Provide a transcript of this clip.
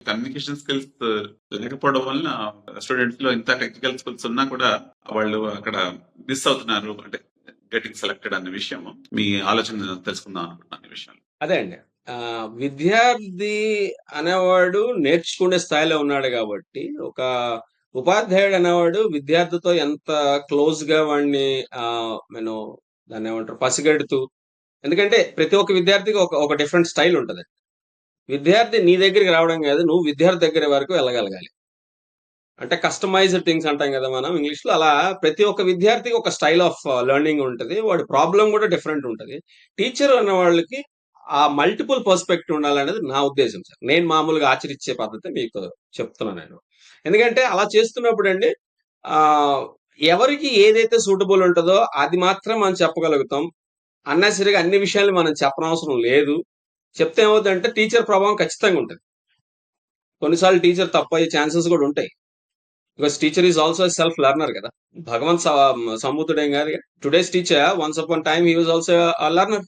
Communication skills లేకపోవడం వలన students లో ఇంత టెక్నికల్ స్కిల్స్ ఉన్నా కూడా వాళ్ళు అక్కడ మిస్ అవుతున్నారు, అంటే గెటింగ్ సెలెక్టెడ్ అనే విషయం మీ ఆలోచన తెలుసుకుందాం అనుకుంటున్నాను ఈ విషయంలో. అదే అండి. విద్యార్థి అనేవాడు నేర్చుకునే స్థాయిలో ఉన్నాడు కాబట్టి, ఒక ఉపాధ్యాయుడు అనేవాడు విద్యార్థితో ఎంత క్లోజ్‌గా వాడిని నేను దాన్నేమంటారు పసిగడుతూ, ఎందుకంటే ప్రతి ఒక్క విద్యార్థికి ఒక ఒక డిఫరెంట్ స్టైల్ ఉంటది. విద్యార్థి నీ దగ్గరికి రావడం కాదు, నువ్వు విద్యార్థి దగ్గర వరకు వెళ్ళగలగాలి. అంటే కస్టమైజ్డ్ థింగ్స్ అంటాం కదా మనం ఇంగ్లీష్‌లో. అలా ప్రతి ఒక్క విద్యార్థికి ఒక స్టైల్ ఆఫ్ లెర్నింగ్ ఉంటది. వాడి ప్రాబ్లమ్ కూడా డిఫరెంట్ ఉంటది. టీచర్ అన్న వాళ్ళకి ఆ మల్టిపుల్ పర్స్పెక్టివ్ ఉండాలనేది నా ఉద్దేశం సార్. నేను మామూలుగా ఆచరించే పద్ధతి మీకు చెప్తున్నా నేను. ఎందుకంటే అలా చేస్తున్నప్పుడండి ఆహ్, ఎవరికి ఏదైతే సూటబుల్ ఉంటదో అది మాత్రం మనం చెప్పగలుగుతాం. అన్నెసెసరీగా అన్ని విషయాలు మనం చెప్పనవసరం లేదు. చెప్తే ఏమవుద్దంటే టీచర్ ప్రభావం ఖచ్చితంగా ఉంటది. కొన్నిసార్లు టీచర్ తప్పయ్యే ఛాన్సెస్ కూడా ఉంటాయి. Because teacher is also self learner కదా. భగవంత్ సంబుద్ధుడేం కాదు. Today's teacher once upon time he was also learner.